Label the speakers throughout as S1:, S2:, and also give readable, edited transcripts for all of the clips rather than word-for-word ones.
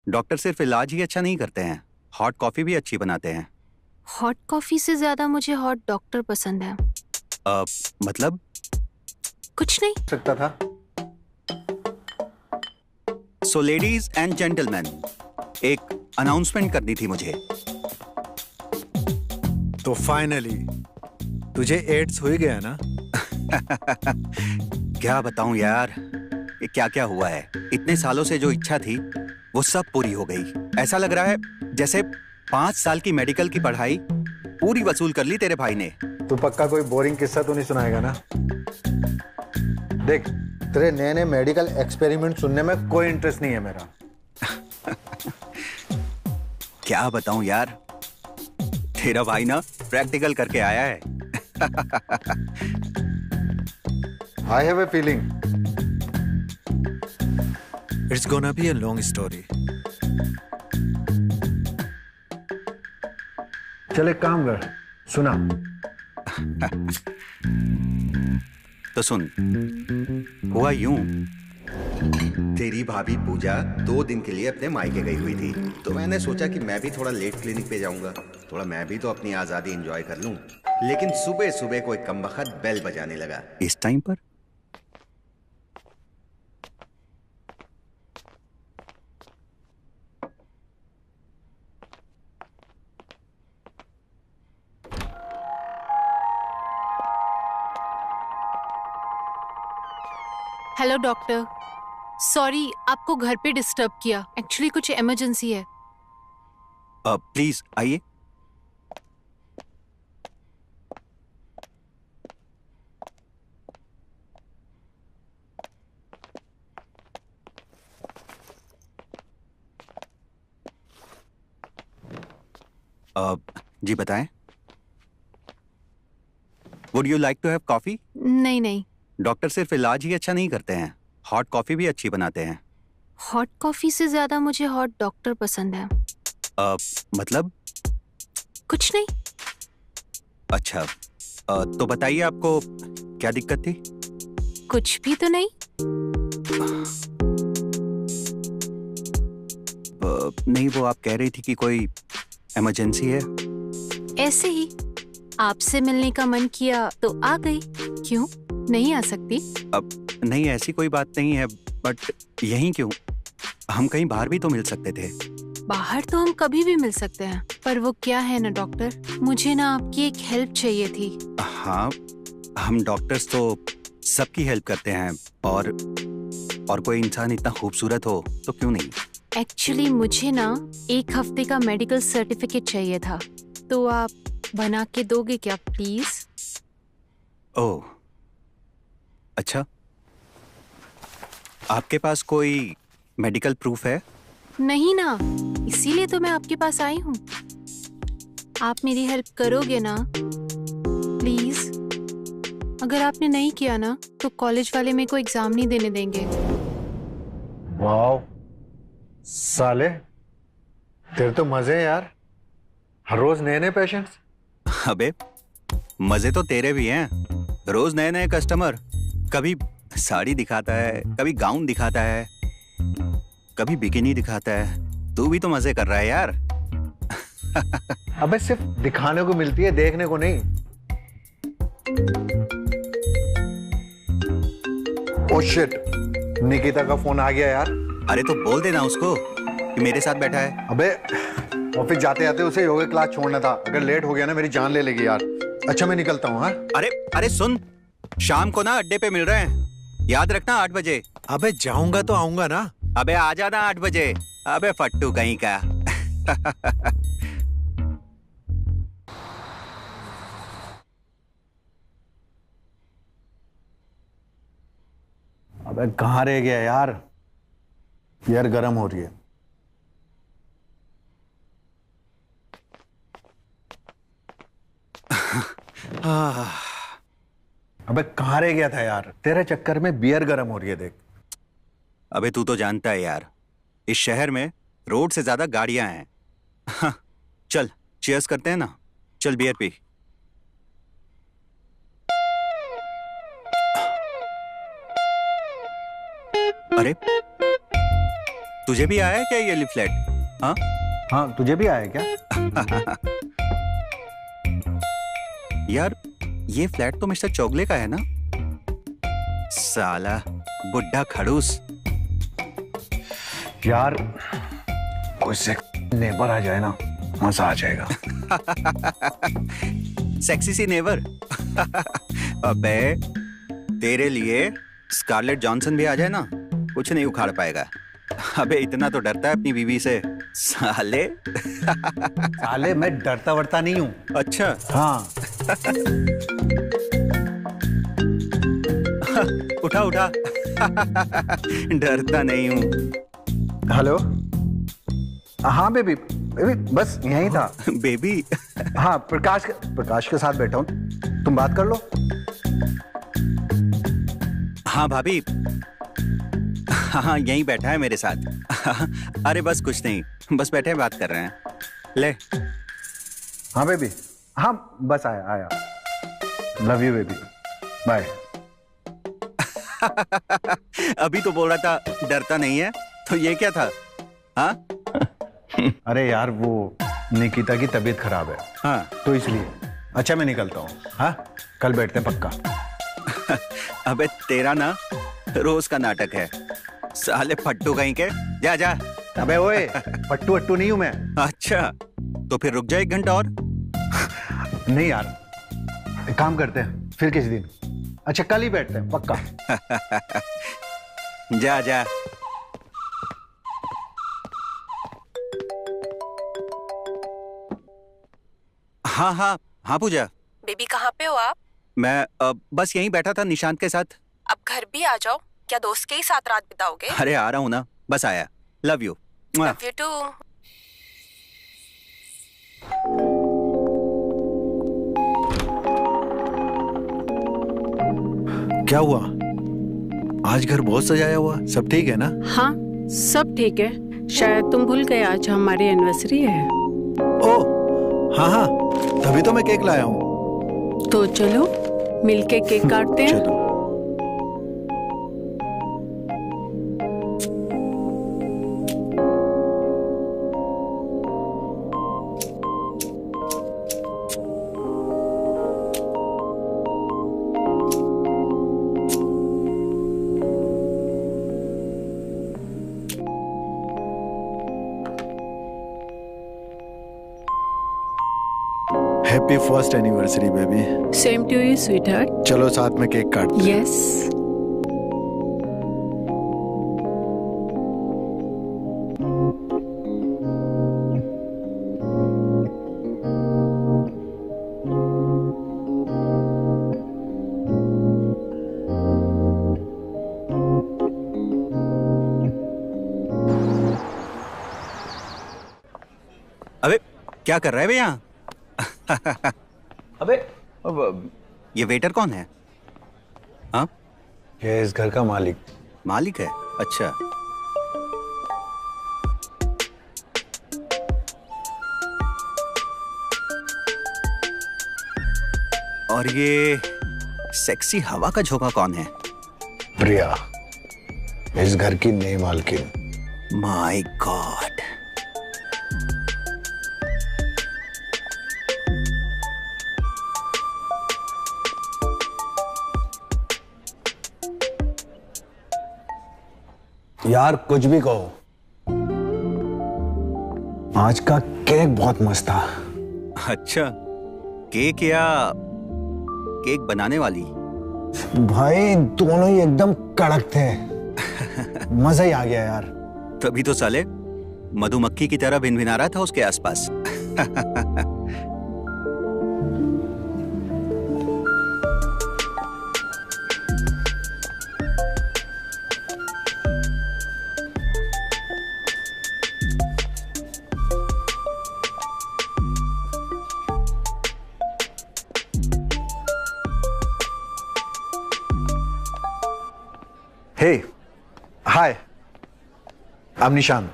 S1: Doctor सिर्फ इलाज ही अच्छा नहीं करते हैं, हॉट कॉफी भी अच्छी बनाते हैं।
S2: हॉट कॉफी से ज्यादा मुझे हॉट डॉक्टर पसंद है।
S1: मतलब?
S2: कुछ नहीं।
S3: सकता था।
S1: सो लेडीज एंड जेंटलमैन, एक अनाउंसमेंट करनी थी मुझे।
S3: तो फाइनली तुझे एड्स हो ही गया ना?
S1: क्या बताऊं यार, ये क्या क्या हुआ है। इतने सालों से जो इच्छा थी वो सब पूरी हो गई। ऐसा लग रहा है जैसे 5 साल की मेडिकल की पढ़ाई पूरी वसूल कर ली तेरे भाई ने।
S3: तू पक्का कोई बोरिंग किस्सा तो नहीं सुनाएगा ना? देख, तेरे नए नए मेडिकल एक्सपेरिमेंट सुनने में कोई इंटरेस्ट नहीं है मेरा।
S1: क्या बताऊं यार, तेरा भाई ना प्रैक्टिकल करके आया है।
S3: I have a feeling it's gonna be a long story. चल एक काम कर, सुना।
S1: तो सुन, हुआ यूं, तेरी भाभी पूजा 2 दिन के लिए अपने मायके गई हुई थी, तो मैंने सोचा कि मैं भी थोड़ा लेट क्लिनिक पे जाऊंगा, थोड़ा मैं भी तो अपनी आजादी एंजॉय कर लूं। लेकिन सुबह सुबह कोई कमबख्त बेल बजाने लगा। इस टाइम पर
S2: हेलो डॉक्टर, सॉरी आपको घर पे डिस्टर्ब किया। एक्चुअली कुछ इमरजेंसी है।
S1: प्लीज आइए। जी बताएं। Would you like to have coffee?
S2: नहीं नहीं।
S1: डॉक्टर सिर्फ इलाज ही अच्छा नहीं करते हैं, हॉट कॉफी भी अच्छी बनाते हैं।
S2: हॉट कॉफी से ज्यादा मुझे हॉट डॉक्टर पसंद है।
S1: मतलब?
S2: कुछ नहीं।
S1: अच्छा, तो बताइए आपको क्या दिक्कत थी?
S2: कुछ भी तो नहीं।
S1: नहीं, वो आप कह रही थी कि कोई इमरजेंसी है।
S2: ऐसे ही आपसे मिलने का मन किया तो आ गई। क्यों नहीं आ सकती?
S1: नहीं, ऐसी कोई बात नहीं है, बट यहीं क्यों? हम कहीं बाहर भी तो मिल सकते थे।
S2: बाहर तो हम कभी भी मिल सकते हैं, पर वो क्या है ना डॉक्टर, मुझे ना आपकी एक हेल्प चाहिए थी।
S1: हाँ, हम डॉक्टर्स तो सबकी हेल्प करते हैं, और कोई इंसान इतना खूबसूरत हो तो क्यों नहीं।
S2: एक्चुअली मुझे ना 1 हफ्ते का मेडिकल सर्टिफिकेट चाहिए था, तो आप बना के दोगे क्या प्लीज?
S1: ओह अच्छा, आपके पास कोई मेडिकल प्रूफ है?
S2: नहीं ना, इसीलिए तो मैं आपके पास आई हूँ। आप मेरी हेल्प करोगे ना प्लीज? अगर आपने नहीं किया ना तो कॉलेज वाले मेरे को एग्जाम नहीं देने देंगे।
S3: वाह साले, तेरे तो मजे हैं यार, हर रोज नए नए पेशेंट्स।
S1: अबे मजे तो तेरे भी हैं, रोज नए नए कस्टमर। कभी साड़ी दिखाता है, कभी गाउन दिखाता है, कभी बिकिनी दिखाता है। तू भी तो मजे कर रहा है यार।
S3: अबे सिर्फ दिखाने को मिलती है, देखने को नहीं। ओह शिट, निकिता का फोन आ गया यार।
S1: अरे तो बोल देना उसको कि मेरे साथ बैठा है।
S3: अबे ऑफिस जाते जाते उसे योगा क्लास छोड़ना था, अगर लेट हो गया ना मेरी जान ले लेगी यार। अच्छा मैं निकलता हूँ। हाँ
S1: अरे अरे सुन, शाम को ना अड्डे पे मिल रहे हैं, याद रखना 8 बजे।
S3: अबे जाऊंगा तो आऊंगा ना।
S1: अबे आ जाना 8 बजे। अबे फट्टू कहीं का।
S3: अबे कहाँ रह गया यार, यार गर्म हो रही है। अबे कहाँ रह गया था यार, तेरे चक्कर में बियर गर्म हो रही है देख।
S1: अबे तू तो जानता है यार, इस शहर में रोड से ज्यादा गाड़ियां हैं। हाँ, चल चीयर्स करते हैं ना, चल बियर पी। अरे तुझे भी आया है क्या ये फ्लैट? हाँ
S3: हाँ, तुझे भी आया क्या?
S1: यार ये फ्लैट तो मिस्टर चौगले का है ना? साला बुड्ढा खड़ूस।
S3: यार कोई से नेबर आ जाए ना, मजा आ जाएगा।
S1: सेक्सी सी नेवर। अबे तेरे लिए स्कारलेट जॉनसन भी आ जाए ना, कुछ नहीं उखाड़ पाएगा। अबे इतना तो डरता है अपनी बीवी से साले।
S3: साले मैं डरता वरता नहीं हूँ।
S1: अच्छा
S3: हाँ।
S1: उठा उठा। डरता नहीं हूँ।
S3: हेलो। हाँ बेबी, बेबी बस यहीं था।
S1: बेबी?
S3: हाँ, प्रकाश के साथ बैठा हूँ, तुम बात कर लो।
S1: हाँ भाभी, हाँ यहीं बैठा है मेरे साथ। अरे बस कुछ नहीं, बस बैठे बात कर रहे हैं। ले।
S3: हाँ बेबी, हाँ बस आया। Love you baby, bye.
S1: अभी तो बोल रहा था डरता नहीं है, तो ये क्या था? हाँ?
S3: अरे यार वो निकिता की तबीयत खराब है।
S1: हाँ
S3: तो इसलिए। अच्छा मैं निकलता हूँ। हाँ कल बैठते हैं पक्का।
S1: अबे तेरा ना रोज का नाटक है साले फट्टू कहीं के। जा जा।
S3: अबे ओए, पट्टू अट्टू नहीं हूं मैं।
S1: अच्छा तो फिर रुक जा 1 घंटा और।
S3: नहीं यार, एक काम करते हैं फिर किसी दिन। अच्छा कल ही बैठते हैं पक्का।
S1: जा जा। हाँ हाँ हाँ पूजा।
S4: बेबी कहाँ पे हो आप?
S1: मैं बस यहीं बैठा था निशांत के साथ।
S4: अब घर भी आ जाओ, क्या दोस्त के ही साथ रात बिताओगे?
S1: अरे आ रहा हूँ ना, बस आया। Love you.
S4: Love you too.
S3: क्या हुआ? आज घर बहुत सजाया हुआ, सब ठीक है ना?
S5: हाँ सब ठीक है। शायद तुम भूल गए आज हमारी एनिवर्सरी है।
S3: ओ हाँ, तभी तो मैं केक लाया हूँ।
S5: तो चलो मिलके केक काटते हैं।
S3: चलो। Happy first anniversary baby.
S5: Same to you sweetheart.
S3: चलो साथ में केक काटते हैं।
S5: यस।
S1: अबे क्या कर रहा है बे यहाँ?
S3: अबे
S1: ये वेटर कौन है? हाँ
S3: ये इस घर का मालिक।
S1: मालिक है? अच्छा। और ये सेक्सी हवा का झोंका कौन है?
S3: प्रिया, इस घर की नई मालकिन।
S1: My God.
S3: यार कुछ भी कहो, आज का केक बहुत मस्त था।
S1: अच्छा केक या केक बनाने वाली?
S3: भाई दोनों ही एकदम कड़क थे। मजा ही आ गया यार।
S1: तभी तो साले मधुमक्खी की तरह भिनभिना रहा था उसके आसपास।
S3: Hey, hi. I'm Nishant.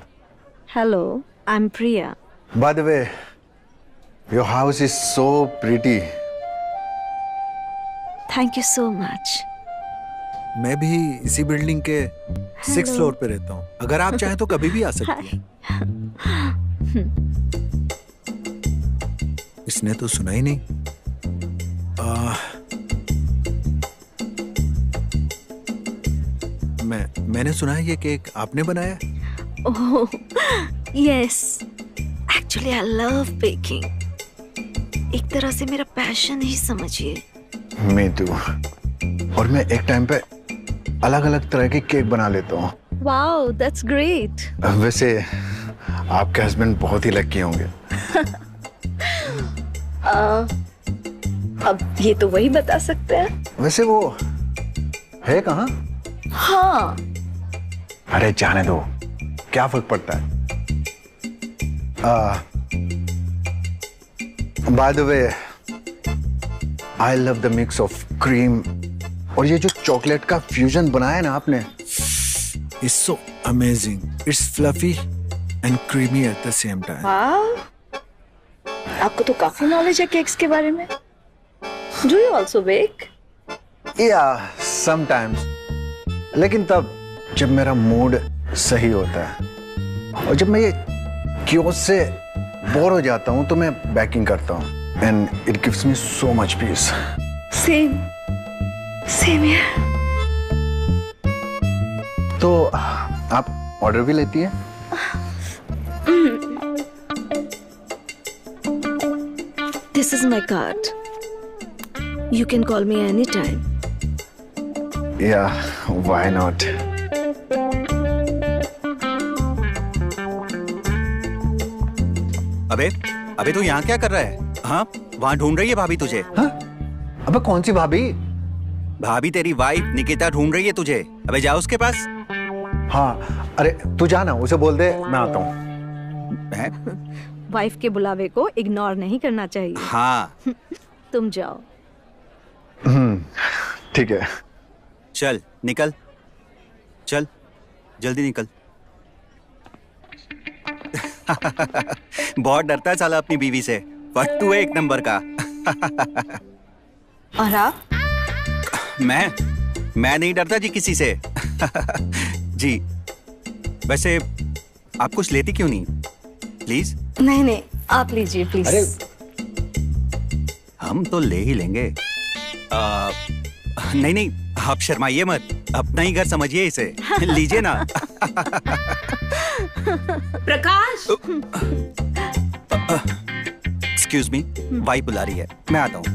S6: Hello, I'm Priya.
S3: By the way, your house is so pretty.
S6: Thank you so much.
S3: मैं भी इसी बिल्डिंग के 6th फ्लोर पे रहता हूँ। अगर आप चाहें तो कभी भी आ सकती हैं। इसने तो सुना ही नहीं। मैंने सुना है ये केक आपने बनाया?
S6: Oh, yes. Actually, I love baking. एक तरह से मेरा पैशन ही समझिए।
S3: मैं तो और मैं एक टाइम पे अलग अलग तरह के केक बना लेता हूँ।
S6: Wow, that's great.
S3: वैसे आपके हस्बैंड बहुत ही लकी होंगे।
S6: अब ये तो वही बता सकते हैं।
S3: वैसे वो है कहाँ?
S6: हाँ।
S3: अरे जाने दो, क्या फर्क पड़ता है? By the way, I love the mix of cream और ये जो चॉकलेट का फ्यूजन बनाया ना आपने, it's so amazing. It's fluffy and creamy at the same time.
S6: वाह, आपको तो काफी नॉलेज है केक्स के बारे में। Do you also bake?
S3: Yeah, sometimes. लेकिन तब जब मेरा मूड सही होता है और जब मैं ये क्योस से बोर हो जाता हूँ तो मैं बेकिंग करता हूँ and it gives me so much peace.
S6: Same here.
S3: तो आप ऑर्डर भी लेती हैं?
S6: This is my card. You can call me anytime.
S3: Yeah, why not?
S1: अबे तू यहाँ क्या कर रहा है? हाँ, वहाँ ढूंढ रही है भाभी तुझे।
S3: हाँ? अबे कौन सी भाभी?
S1: भाभी तेरी वाइफ निकिता ढूंढ रही है तुझे। अबे जा उसके पास।
S3: हाँ, अरे तू जाना, उसे बोल दे मैं आता हूँ।
S6: वाइफ के बुलावे को इग्नोर नहीं करना चाहिए।
S1: हाँ।
S6: तुम जाओ।
S3: ठीक है।
S1: चल निकल, चल जल्दी निकल। बहुत डरता है साला अपनी बीवी से, पर तू है एक नंबर का।
S6: और आप?
S1: मैं नहीं डरता जी किसी से। जी, वैसे आप कुछ लेती क्यों नहीं? प्लीज।
S6: नहीं, आप लीजिए प्लीज।
S3: अरे
S1: हम तो ले ही लेंगे। नहीं, आप शर्माइए मत, अपना ही घर समझिए इसे। लीजिए ना।
S5: प्रकाश,
S1: एक्सक्यूज मी, वाइफ बुला रही है, मैं आता हूँ।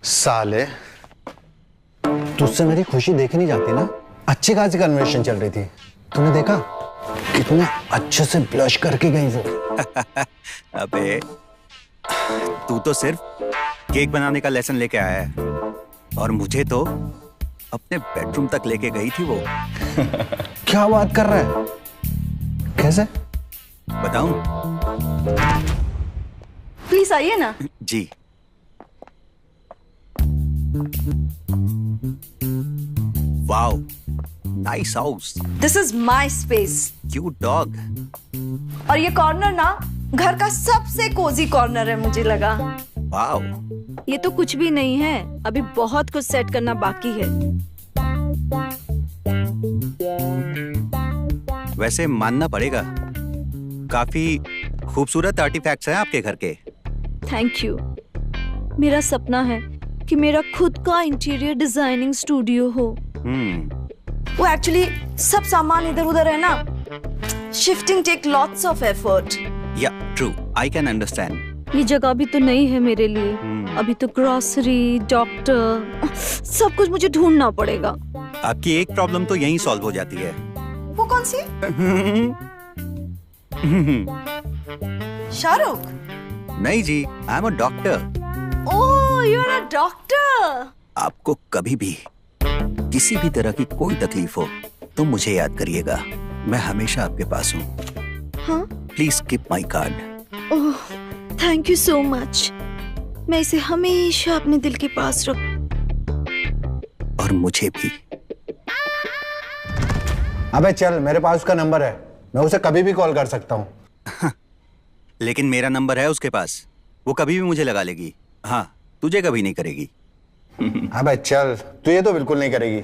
S3: साले, तुझसे मेरी खुशी देखी नहीं जाती ना। अच्छी खासी कन्वर्सेशन चल रही थी, तूने देखा कितने अच्छे से ब्लश करके गई वो।
S1: अबे तू तो सिर्फ केक बनाने का लेसन लेके आया है और मुझे तो अपने बेडरूम तक लेके गई थी वो।
S3: क्या बात कर रहा है? कैसे?
S1: बताऊं?
S6: प्लीज आइए ना।
S1: जी। Wow, nice house.
S6: This is my space.
S1: Cute dog.
S6: और ये कॉर्नर ना घर का सबसे कोजी कॉर्नर है मुझे लगा।
S1: वाओ।
S6: ये तो कुछ भी नहीं है, अभी बहुत कुछ सेट करना बाकी है।
S1: वैसे मानना पड़ेगा, काफी खूबसूरत आर्टिफैक्ट्स हैं आपके घर के।
S6: Thank you. मेरा सपना है कि मेरा खुद का इंटीरियर डिजाइनिंग स्टूडियो हो। वो एक्चुअली सब सामान इधर उधर है ना, shifting take lots of effort.
S1: Yeah true, I can understand.
S6: ये जगह भी तो नहीं है मेरे लिए। अभी तो ग्रोसरी, डॉक्टर, सब कुछ मुझे ढूंढना पड़ेगा।
S1: आपकी एक प्रॉब्लम तो यहीं सॉल्व हो जाती है।
S6: वो कौन सी? शाहरुख?
S1: नहीं जी, I am a doctor.
S6: Oh, you are a doctor.
S1: आपको कभी भी किसी भी तरह की कोई तकलीफ हो तो मुझे याद करिएगा, मैं हमेशा आपके पास हूँ।
S6: हाँ?
S1: Please keep my card.
S6: Oh, thank you so much. मैं इसे हमेशा अपने दिल के पास रख।
S1: और मुझे भी।
S3: अबे चल, मेरे पास उसका नंबर है, मैं उसे कभी भी कॉल कर सकता हूँ।
S1: लेकिन मेरा नंबर है उसके पास, वो कभी भी मुझे लगा लेगी। हाँ, तुझे कभी नहीं करेगी।
S3: अबे चल, तू ये तो बिल्कुल नहीं करेगी।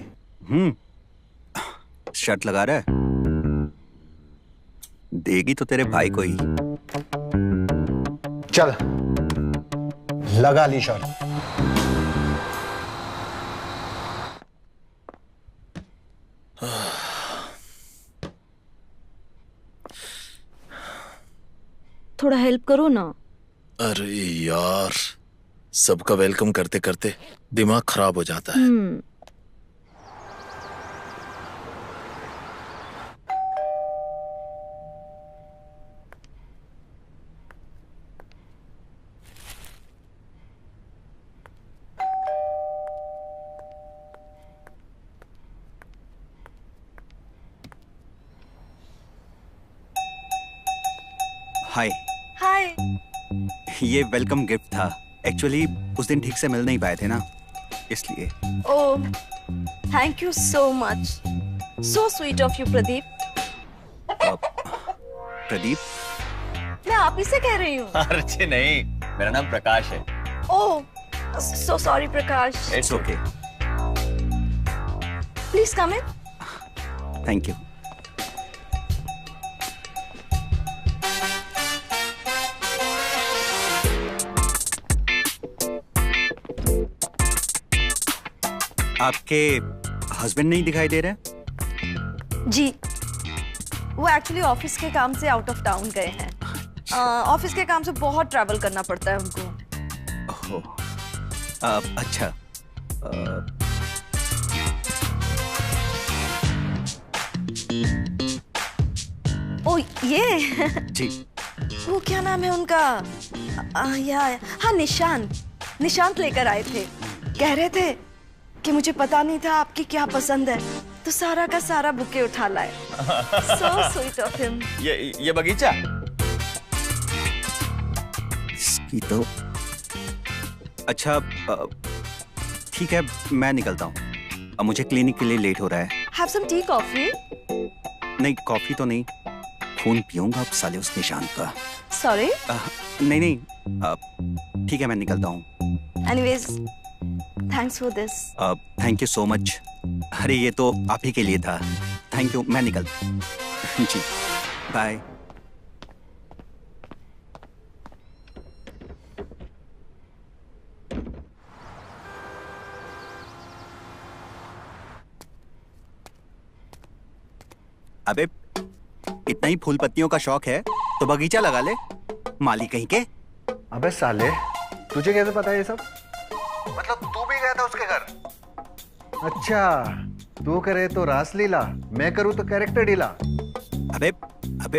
S1: शर्त लगा रहा है? देगी तो तेरे भाई को ही।
S3: चल लगा ली शर्त।
S6: थोड़ा हेल्प करो ना।
S7: अरे यार, सबका वेलकम करते करते दिमाग खराब हो जाता है।
S1: हाय।
S6: हाय।
S1: ये वेलकम गिफ्ट था। एक्चुअली उस दिन ठीक से मिल नहीं पाए थे ना, इसलिए।
S6: Oh, thank you so much. So sweet of you Pradeep.
S1: Pradeep?
S6: मैं आप ही से कह रही हूँ।
S8: अर्चे नहीं, मेरा नाम प्रकाश है।
S6: Oh, so sorry Prakash.
S1: It's okay.
S6: Please come in.
S1: Thank you. आपके हस्बैंड नहीं दिखाई दे रहे?
S6: जी, वो एक्चुअली ऑफिस के काम से आउट ऑफ टाउन गए हैं। ऑफिस के काम से बहुत ट्रैवल करना पड़ता है उनको।
S1: अच्छा।
S6: ओ ये
S1: जी।
S6: वो क्या नाम है उनका? हाँ, निशांत लेकर आए थे। कह रहे थे कि मुझे पता नहीं था आपकी क्या पसंद है, तो सारा का सारा बुके उठा लाए। So sweet of him।
S8: ये बगीचा
S1: इसकी तो। अच्छा, ठीक है, मैं निकलता हूँ। अब मुझे क्लिनिक के लिए लेट हो रहा है।
S6: Have some tea, coffee?
S1: नहीं, कॉफी तो नहीं, खून पीऊंगा अब साले उस निशान का।
S6: Sorry?
S1: नहीं, ठीक है, मैं निकलता हूँ।
S6: Anyways, thanks for this।
S1: Thank you so much. अरे ये तो आप ही के लिए था। थैंक यू, मैं निकलता हूँ। जी, बाय। अबे इतना ही फूल पत्तियों का शौक है तो बगीचा लगा ले, माली कहीं के।
S3: अबे साले, तुझे कैसे पता है ये सब? मतलब तू भी गया था उसके घर? अच्छा, तू करे तो रासलीला, मैं करूँ तो कैरेक्टर ढीला।
S1: अबे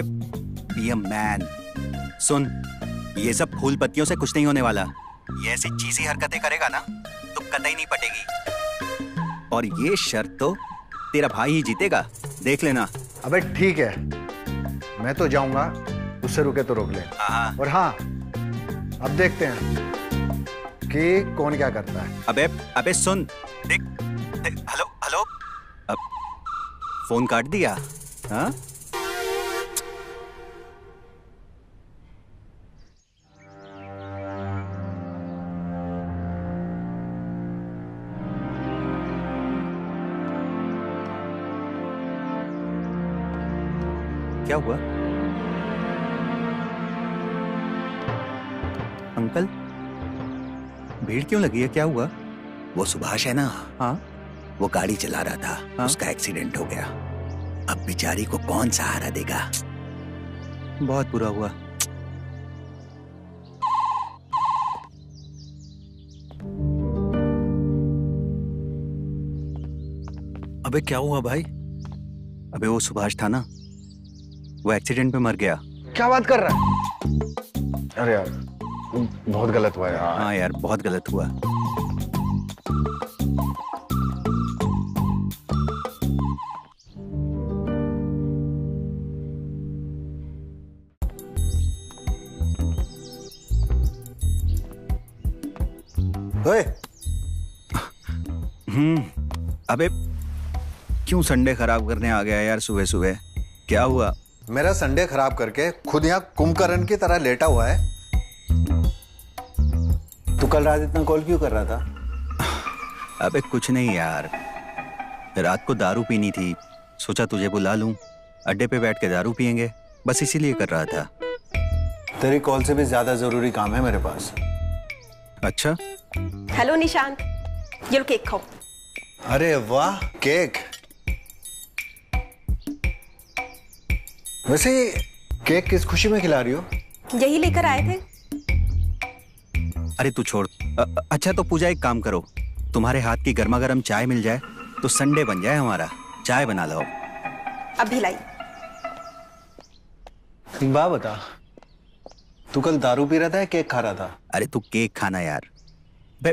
S1: बी अ मैन। सुन, ये सब फूल पत्तियों से कुछ नहीं होने वाला। ये ऐसी चीज़ी हरकतें करेगा ना तो कतई नहीं पटेगी। और ये शर्त तो तेरा भाई ही जीतेगा, देख लेना।
S3: अबे ठीक है, मैं तो जाऊंगा, उससे रुके तो रोक ले।
S1: हाँ।
S3: और हाँ, अब देखते हैं कि कौन क्या करता है।
S1: अबे सुन, देख, हेलो, अब फोन काट दिया। हाँ? क्या हुआ? अंकल, भीड़ क्यों लगी है? क्या हुआ?
S9: वो सुभाष है ना?
S1: हाँ।
S9: वो गाड़ी चला रहा था,
S1: हाँ?
S9: उसका एक्सीडेंट हो गया। अब बेचारी को कौन सहारा देगा?
S1: बहुत बुरा हुआ।
S9: अबे क्या हुआ भाई?
S1: अबे वो सुभाष था ना, वो एक्सीडेंट में मर गया।
S3: क्या बात कर रहा है? अरे यार, बहुत गलत हुआ यार।
S1: हाँ यार, बहुत गलत हुआ।
S3: ओए,
S1: अबे क्यों संडे खराब करने आ गया यार सुबह सुबह? क्या हुआ?
S3: मेरा संडे खराब करके खुद यहाँ कुंभकर्ण की तरह लेटा हुआ है। तू कल रात इतना कॉल क्यों कर रहा था?
S1: अबे कुछ नहीं यार, रात को दारू पीनी थी, सोचा तुझे बुला लूं, अड्डे पे बैठ के दारू पियेंगे, बस इसीलिए कर रहा था।
S3: तेरी कॉल से भी ज्यादा जरूरी काम है मेरे पास।
S1: अच्छा,
S4: हेलो निशांत, ये लो केक खाओ।
S3: अरे वाह, केक। वैसे केक किस खुशी में खिला रही हो?
S4: यही लेकर आए थे।
S1: अरे तू छोड़। अच्छा तो पूजा एक काम करो, तुम्हारे हाथ की गर्मा गर्म चाय मिल जाए तो संडे बन जाए हमारा, चाय बना लो।
S4: अभी लाई।
S3: एक बात बता, तू कल दारू पी रहा था या केक खा रहा था?
S1: अरे तू केक खाना यार। बे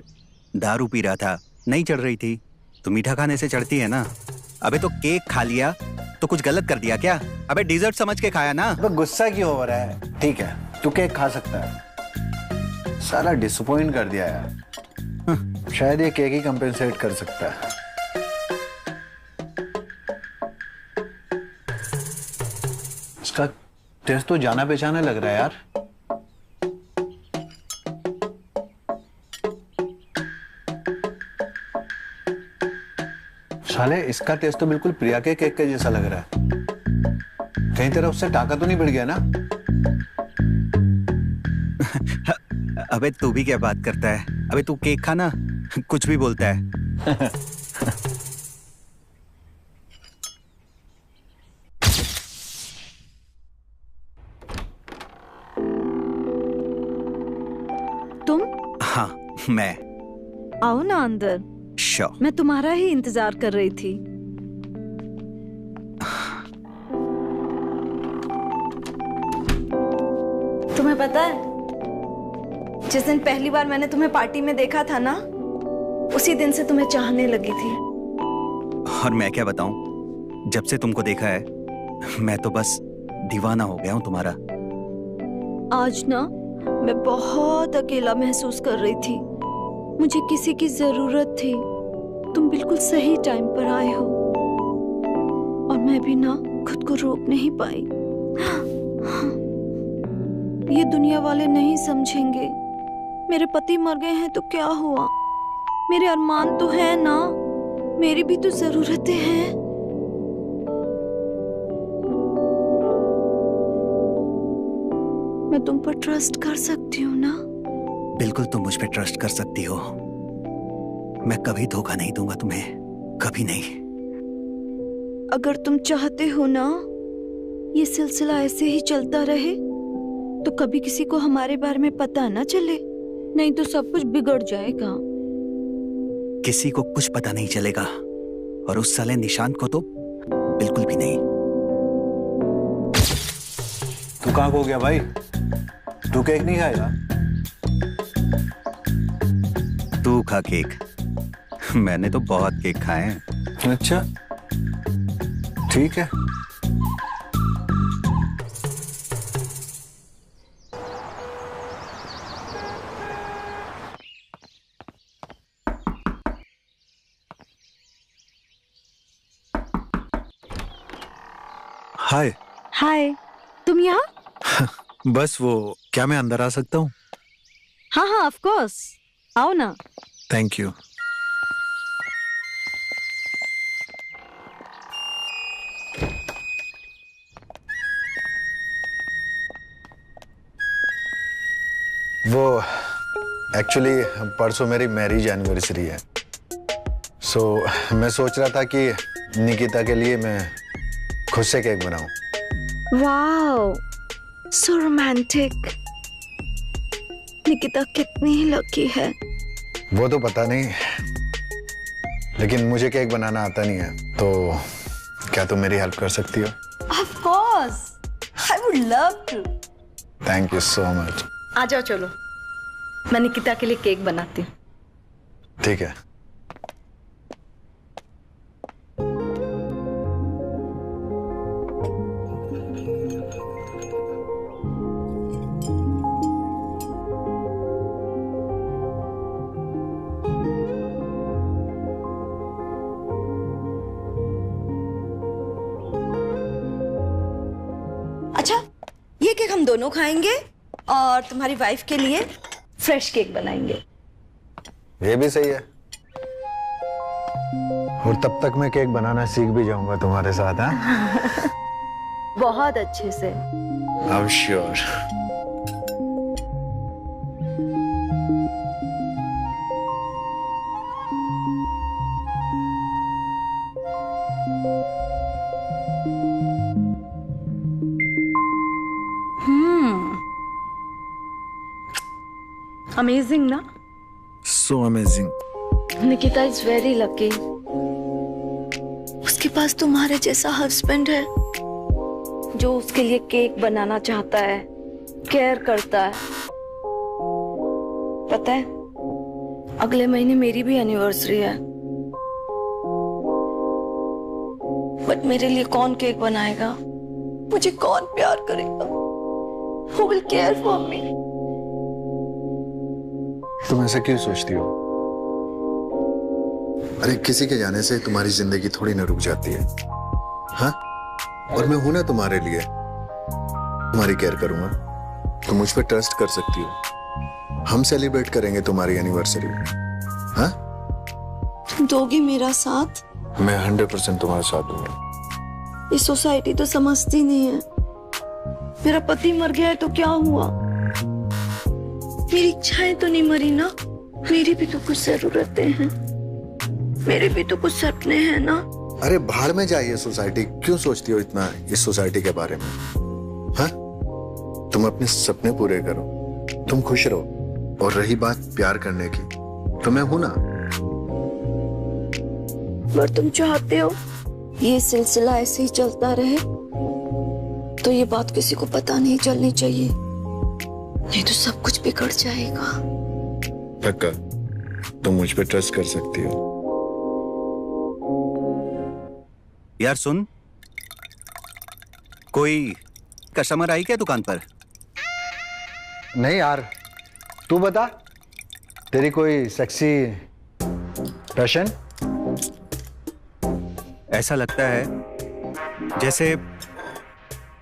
S1: दारू पी रहा था, नहीं चढ़ रही थी, तो मीठा खाने से चढ़ती है ना। अबे तो केक खा लिया तो कुछ गलत कर दिया क्या? अबे डिजर्ट समझ के खाया ना।
S3: तो गुस्सा क्यों हो रहा है? ठीक है, तू केक खा सकता है। साला डिसअपॉइंट कर दिया यार। शायद ये केक ही कंपेंसेट कर सकता है। इसका टेस्ट तो जाना पहचाना लग रहा है यार। साले इसका टेस्ट तो बिल्कुल प्रिया के केक के जैसा लग रहा है। कहीं तेरा उससे टाका तो नहीं बढ़ गया ना?
S1: अबे तू भी क्या बात करता है? अबे तू केक खाना, कुछ भी बोलता है।
S6: तुम?
S1: हाँ मैं।
S6: आओ ना अंदर।
S1: श्योर।
S6: मैं तुम्हारा ही इंतजार कर रही थी। तुम्हें पता है, जिस दिन पहली बार मैंने तुम्हें पार्टी में देखा था ना, उसी दिन से तुम्हें चाहने लगी थी।
S1: और मैं क्या बताऊं, जब से तुमको देखा है मैं तो बस दीवाना हो गया हूं तुम्हारा।
S6: आज ना मैं बहुत अकेला महसूस कर रही थी। मुझे किसी की जरूरत थी। तुम बिल्कुल सही टाइम पर आए हो और मैं भी ना खुद को रोक नहीं पाई। ये दुनिया वाले नहीं समझेंगे। मेरे पति मर गए हैं तो क्या हुआ, मेरे अरमान तो है ना, मेरी भी तो जरूरतें हैं। मैं तुम पर ट्रस्ट कर सकती हूँ ना?
S1: बिल्कुल तुम मुझ पे ट्रस्ट कर सकती हो। मैं कभी धोखा नहीं दूंगा तुम्हें, कभी नहीं।
S6: अगर तुम चाहते हो ना ये सिलसिला ऐसे ही चलता रहे, तो कभी किसी को हमारे बारे में पता ना चले, नहीं तो सब कुछ बिगड़ जाएगा।
S1: किसी को कुछ पता नहीं चलेगा, और उस साले निशांत को तो बिल्कुल भी नहीं।
S3: तू कहाँ खो गया भाई? तू केक नहीं खाएगा?
S1: तू खा केक, मैंने तो बहुत केक खाए हैं।
S3: अच्छा ठीक है। हाय।
S6: हाय, तुम यहाँ?
S3: बस वो, क्या मैं अंदर आ सकता हूँ?
S6: हाँ हाँ ऑफ कोर्स, आओ ना।
S3: Thank you. वो एक्चुअली परसों मेरी मैरिज एनिवर्सरी है, सो मैं सोच रहा था कि निकिता के लिए मैं खुद से केक बनाऊं।
S6: Wow, so romantic. निकिता कितनी ही लकी है।
S3: वो तो पता नहीं, लेकिन मुझे केक बनाना आता नहीं है, तो क्या तुम मेरी हेल्प कर सकती हो?
S6: Of course, I would love to.
S3: Thank you so much.
S6: आ जाओ, चलो मैं निकिता के लिए केक बनाती हूँ।
S3: ठीक है।
S6: अच्छा, ये केक हम दोनों खाएंगे और तुम्हारी वाइफ के लिए फ्रेश केक बनाएंगे।
S3: ये भी सही है। और तब तक मैं केक बनाना सीख भी जाऊंगा तुम्हारे साथ। हाँ
S6: बहुत अच्छे से।
S7: I am sure.
S6: अमेजिंग ना?
S7: So amazing.
S6: Nikita is very lucky. उसके पास तुम्हारे जैसा हस्बैंड है जो उसके लिए केक बनाना चाहता है, केयर करता है। पता है, अगले महीने मेरी भी एनिवर्सरी है, बट मेरे लिए कौन केक बनाएगा? मुझे कौन प्यार करेगा? Who will care for me?
S3: तुम ऐसा क्यों सोचती हो? अरे किसी के जाने से तुम्हारी जिंदगी थोड़ी ना रुक जाती है। हाँ, और मैं हूं ना तुम्हारे लिए, तुम्हारी केयर करूंगा। तुम मुझ पर ट्रस्ट कर सकती हो। हम सेलिब्रेट करेंगे तुम्हारी एनिवर्सरी। हाँ,
S6: तुम दोगी मेरा साथ?
S3: मैं 100% तुम्हारा साथ दूंगा।
S6: ये सोसाइटी तो समझती नहीं है। मेरा पति मर गया है तो क्या हुआ? मेरी इच्छाएं तो नहीं मरी ना। मेरी भी तो कुछ जरूरतें हैं, मेरे भी तो कुछ सपने हैं ना।
S3: अरे भाड़ में जाइए सोसाइटी, क्यों सोचती हो इतना इस सोसाइटी के बारे में? हाँ, तुम अपने सपने पूरे करो, तुम खुश रहो। और रही बात प्यार करने की, तो मैं हूं ना।
S6: पर तुम चाहते हो ये सिलसिला ऐसे ही चलता रहे, तो ये बात किसी को पता नहीं चलनी चाहिए, नहीं तो सब कुछ बिगड़ जाएगा।
S3: पक्का तुम मुझ पे ट्रस्ट कर सकती हो।
S1: यार सुन, कोई कस्टमर आई क्या दुकान पर?
S3: नहीं यार, तू बता, तेरी कोई सेक्सी फैशन?
S1: ऐसा लगता है जैसे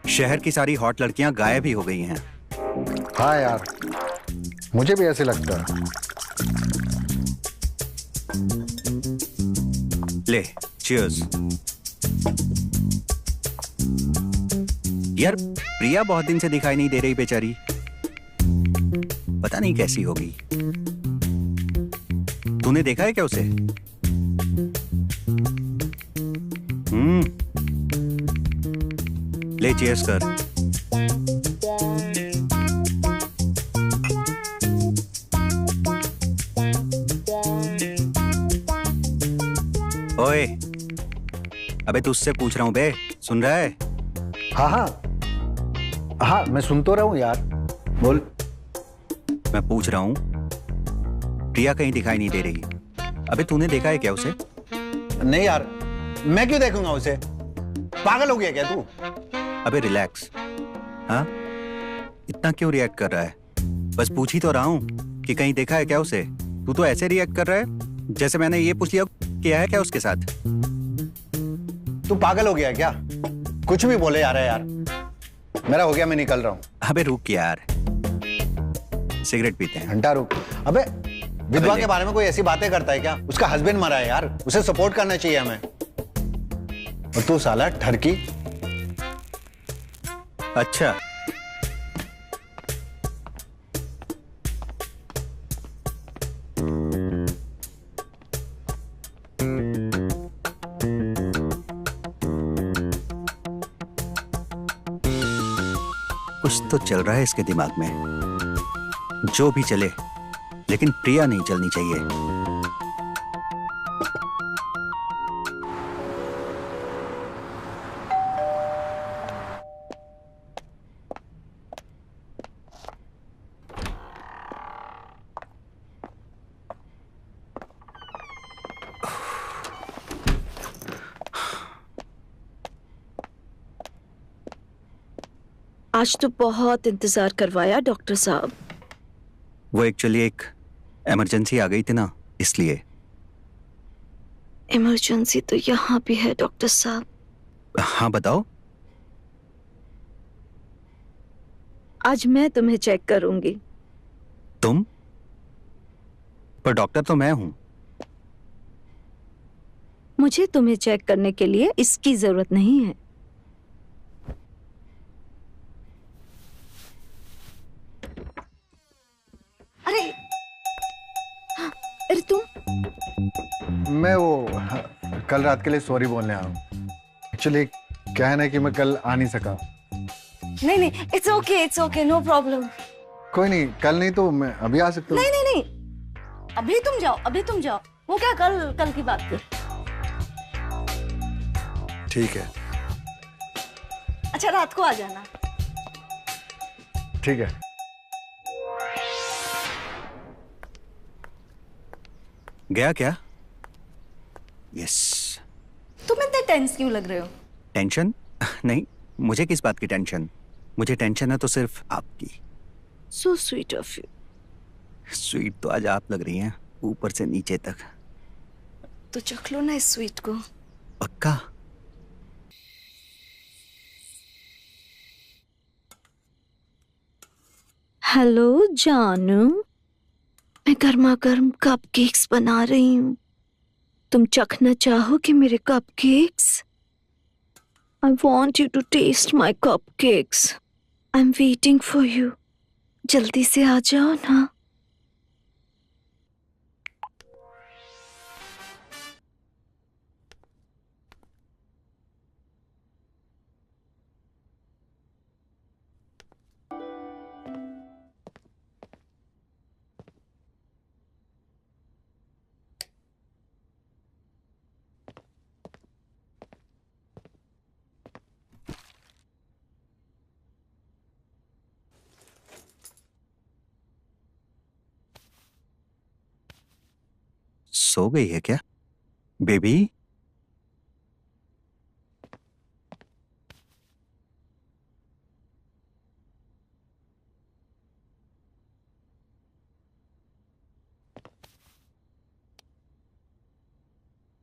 S1: शहर की सारी हॉट लड़कियां गायब ही हो गई हैं।
S3: हाँ यार, मुझे भी ऐसे लगता है।
S1: ले, चीयर्स। यार प्रिया बहुत दिन से दिखाई नहीं दे रही बेचारी, पता नहीं कैसी होगी। तूने देखा है क्या उसे? ले चीयर्स कर। ओए, अबे तुझसे पूछ रहा हूं बे, सुन रहा है?
S3: हाँ हाँ हाँ, मैं सुन तो रहा हूं यार, बोल।
S1: मैं पूछ रहा हूं, प्रिया कहीं दिखाई नहीं दे रही। अबे तूने देखा है क्या उसे?
S3: नहीं यार, मैं क्यों देखूंगा उसे? पागल हो गया क्या तू?
S1: अबे रिलैक्स। हाँ, इतना क्यों रिएक्ट कर रहा है? बस पूछ ही तो रहा हूं कि कहीं देखा है क्या उसे। तू तो ऐसे रिएक्ट कर रहा है जैसे मैंने ये पूछ लिया किया है क्या उसके साथ।
S3: तू पागल हो गया क्या? कुछ भी बोले जा रहा है यार। मेरा हो गया, मैं निकल रहा हूँ।
S1: अबे रुक यार, सिगरेट पीते हैं।
S3: घंटा रुक। अबे विधवा के बारे में कोई ऐसी बातें करता है क्या? उसका हस्बैंड मरा है यार, उसे सपोर्ट करना चाहिए हमें। और तू साला ठरकी।
S1: अच्छा, कुछ तो चल रहा है इसके दिमाग में। जो भी चले, लेकिन प्रिया नहीं चलनी चाहिए।
S6: आज तो बहुत इंतजार करवाया डॉक्टर साहब।
S1: वो एक्चुअली एक इमरजेंसी आ गई थी ना, इसलिए।
S6: इमरजेंसी तो यहाँ भी है डॉक्टर साहब।
S1: हाँ बताओ।
S6: आज मैं तुम्हें चेक करूंगी।
S1: तुम? पर डॉक्टर तो मैं हूं।
S6: मुझे तुम्हें चेक करने के लिए इसकी जरूरत नहीं है। अरे अरे तुम।
S3: मैं वो कल रात के लिए सॉरी बोलने आया हूँ। एक्चुअली क्या है ना कि मैं कल आ नहीं सका।
S6: नहीं नहीं, इट्स ओके, नो प्रॉब्लम।
S3: कोई नहीं, कल नहीं तो मैं अभी आ सकता हूँ।
S6: नहीं नहीं नहीं, अभी तुम जाओ। वो क्या कल की बात थी।
S3: ठीक है।
S6: अच्छा, रात को आ जाना।
S3: ठीक है।
S1: गया क्या? यस।
S6: तुम इतने टेंस क्यों लग रहे हो?
S1: टेंशन? नहीं, मुझे किस बात की टेंशन? मुझे टेंशन है तो सिर्फ आपकी।
S6: So sweet of you.
S1: Sweet तो आज आप लग रही हैं, ऊपर से नीचे तक।
S6: तो चख लो ना इस स्वीट को।
S1: पक्का?
S6: हेलो जानू, मैं गर्मा गर्म कपकेक्स बना रही हूँ। तुम चखना चाहोगे मेरे cupcakes? I want you to taste my cupcakes. I'm waiting for you. जल्दी से आ जाओ ना।
S1: सो गई है क्या बेबी?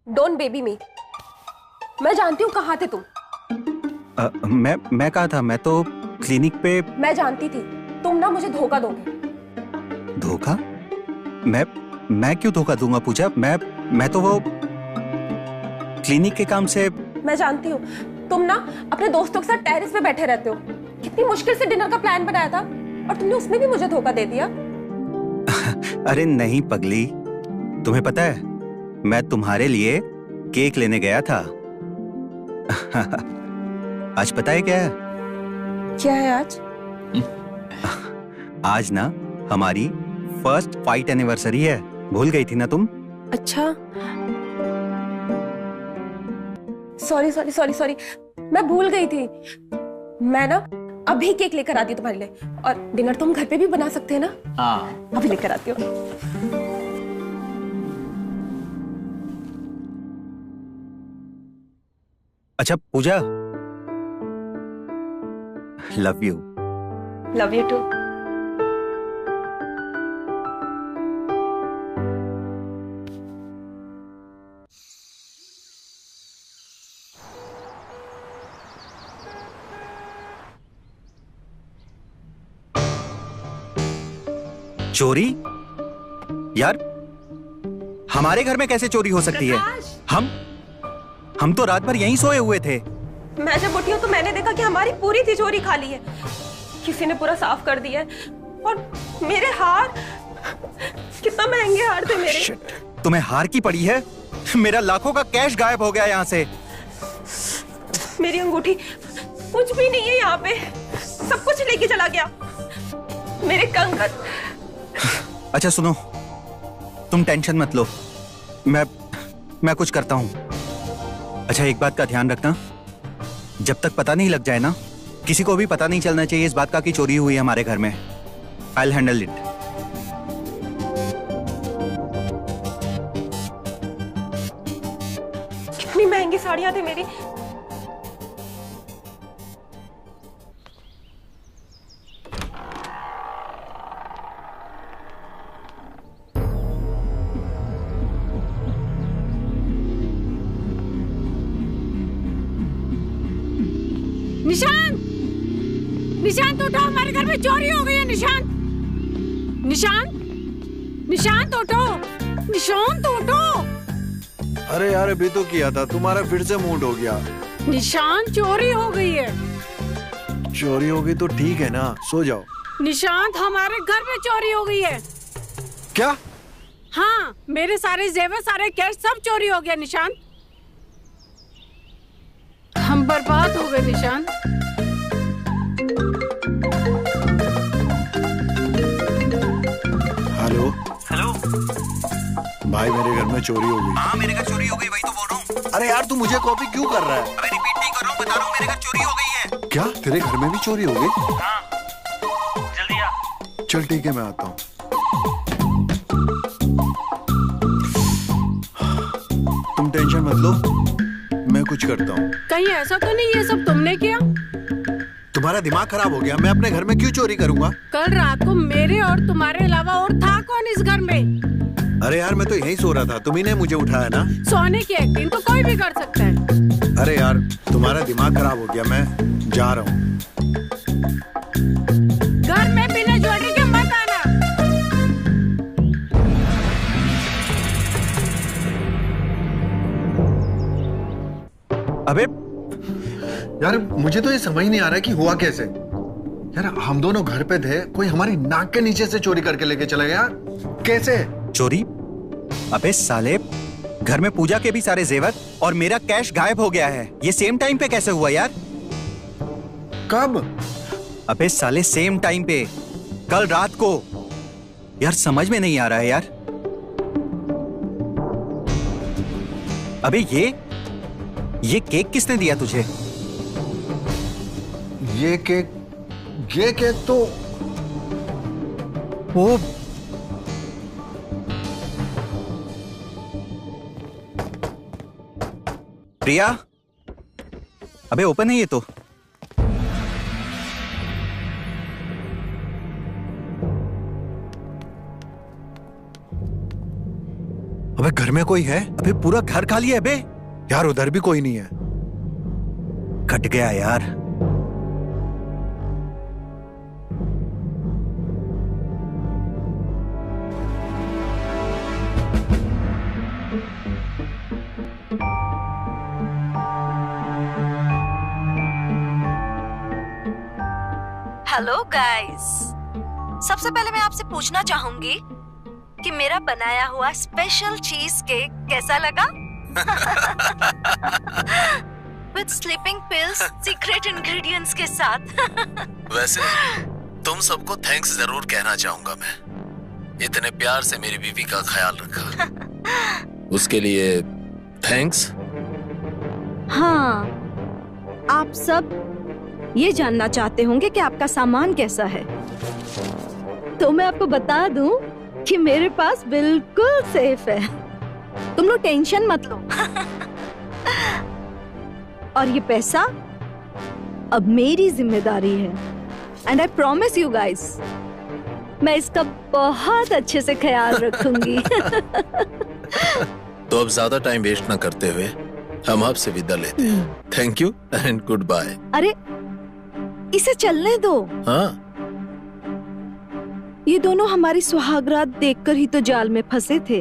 S4: डोंट बेबी मी। मैं जानती हूँ कहाँ थे तुम।
S1: मैं कहा था, मैं तो क्लिनिक पे।
S4: मैं जानती थी तुम ना मुझे धोखा दोगे।
S1: धोखा? मैं क्यों धोखा दूंगा पूजा? मैं तो वो क्लिनिक के काम से।
S4: मैं जानती हूँ तुम ना अपने दोस्तों के साथ टेरेस पे बैठे रहते हो। कितनी मुश्किल से डिनर का प्लान बनाया था और तुमने उसमें भी मुझे धोखा दे दिया।
S1: अरे नहीं पगली, तुम्हें पता है मैं तुम्हारे लिए केक लेने गया था। आज पता है क्या है?
S4: क्या है आज?
S1: आज ना हमारी फर्स्ट फाइट एनिवर्सरी है। भूल गई थी ना तुम?
S4: अच्छा, सॉरी, मैं भूल गई थी। मैं ना अभी केक लेकर आती हूँ तुम्हारे लिए, और डिनर तुम घर पे भी बना सकते हैं ना?
S8: हाँ,
S4: अभी लेकर आती हूँ।
S1: अच्छा Pooja, love you.
S4: Love you too.
S1: चोरी? यार हमारे घर में कैसे चोरी हो सकती है? हम तो रात भर यहीं सोए हुए थे।
S4: मैं जब उठी हूँ तो मैंने देखा कि हमारी पूरी तिजोरी खाली है। किसी ने पूरा साफ कर दिया है। और मेरे हार, कितना महंगे हार थे मेरे।
S1: Shit, तुम्हें हार की पड़ी है? मेरा लाखों का कैश गायब हो गया यहाँ से।
S4: मेरी अंगूठी, कुछ भी नहीं है यहाँ पे। सब कुछ लेके चला गया। मेरे कंगन।
S1: अच्छा सुनो, तुम टेंशन मत लो, मैं कुछ करता हूँ। अच्छा एक बात का ध्यान रखना, जब तक पता नहीं लग जाए ना, किसी को भी पता नहीं चलना चाहिए इस बात का कि चोरी हुई है हमारे घर में। I'll handle it.
S4: कितनी महंगी साड़ियां थी मेरी।
S5: निशांत उठो, हमारे घर में चोरी हो गई है। निशांत, निशांत उठो, निशांत उठो।
S3: अरे यार अभी तो किया था, तुम्हारा फिर से मूड हो गया।
S5: निशांत चोरी हो गई है।
S3: चोरी हो गई तो ठीक है ना, सो जाओ।
S5: निशांत हमारे घर में चोरी हो गई है।
S3: क्या?
S5: हाँ, मेरे सारे जेवर, सारे कैश सब चोरी हो गया निशांत। हम बर्बाद हो गए निशांत।
S3: हेलो
S1: हेलो
S3: भाई, मेरे घर में चोरी हो गई।
S1: हाँ मेरे घर चोरी हो गई, वही तो बोल रहा हूँ।
S3: अरे यार तू मुझे कॉपी क्यों कर रहा है?
S1: अबे रिपीट नहीं कर रहा हूँ, बता रहा हूँ मेरे घर चोरी हो गई है।
S3: क्या तेरे घर में भी चोरी हो गई?
S1: हाँ जल्दी आ।
S3: चल ठीक है, मैं आता हूँ। तुम टेंशन मत लो, मैं कुछ करता हूँ।
S5: कहीं ऐसा तो नहीं ये सब तुमने किया?
S3: तुम्हारा दिमाग खराब हो गया, मैं अपने घर में क्यों चोरी करूंगा?
S5: कल रात को मेरे और तुम्हारे अलावा और था कौन इस घर में?
S3: अरे यार मैं तो यहीं सो रहा था, तुम्ही ने मुझे उठाया ना।
S5: सोने की एक्टिंग तो कोई भी कर सकता है।
S3: अरे यार तुम्हारा दिमाग खराब हो गया, मैं जा रहा हूँ।
S5: घर में बिना ज्वेलरी के मत आना।
S3: अबे यार मुझे तो ये समझ नहीं आ रहा है कि हुआ कैसे। यार हम दोनों घर पे थे, कोई हमारी नाक के नीचे से चोरी करके लेके चला गया। कैसे
S8: चोरी? अबे साले, घर में पूजा के भी सारे जेवर और मेरा कैश गायब हो गया है। ये सेम टाइम पे कैसे हुआ यार?
S3: कब?
S8: अबे साले सेम टाइम पे, कल रात को। यार समझ में नहीं आ रहा है यार। अबे ये केक किसने दिया तुझे?
S3: ये केक तो वो
S8: प्रिया, अबे ओपन है ये तो।
S3: अबे घर में कोई है?
S8: अबे पूरा घर खाली है बे।
S3: यार उधर भी कोई नहीं है।
S8: कट गया यार।
S6: हेलो गाइस, सबसे पहले मैं आपसे पूछना चाहूंगी कि मेरा बनाया हुआ स्पेशल चीज केक कैसा लगा? With sleeping pills, secret ingredients के साथ।
S7: वैसे तुम सबको थैंक्स जरूर कहना चाहूंगा मैं। इतने प्यार से मेरी बीवी का ख्याल रखा, उसके लिए थैंक्स।
S6: हाँ, आप सब ये जानना चाहते होंगे कि आपका सामान कैसा है, तो मैं आपको बता दूं कि मेरे पास बिल्कुल सेफ है। तुम लोग टेंशन मत लो। और ये पैसा अब मेरी जिम्मेदारी है। And I promise you guys, मैं इसका बहुत अच्छे से ख्याल रखूंगी।
S7: तो अब ज्यादा टाइम वेस्ट ना करते हुए हम आपसे विदा लेते हैं। Thank you and goodbye.
S6: अरे इसे चलने दो।
S7: हाँ,
S6: ये दोनों हमारी सुहागरात देखकर ही तो जाल में फंसे थे,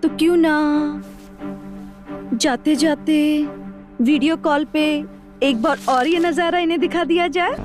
S6: तो क्यों ना जाते जाते वीडियो कॉल पे एक बार और ये नजारा इन्हें दिखा दिया जाए।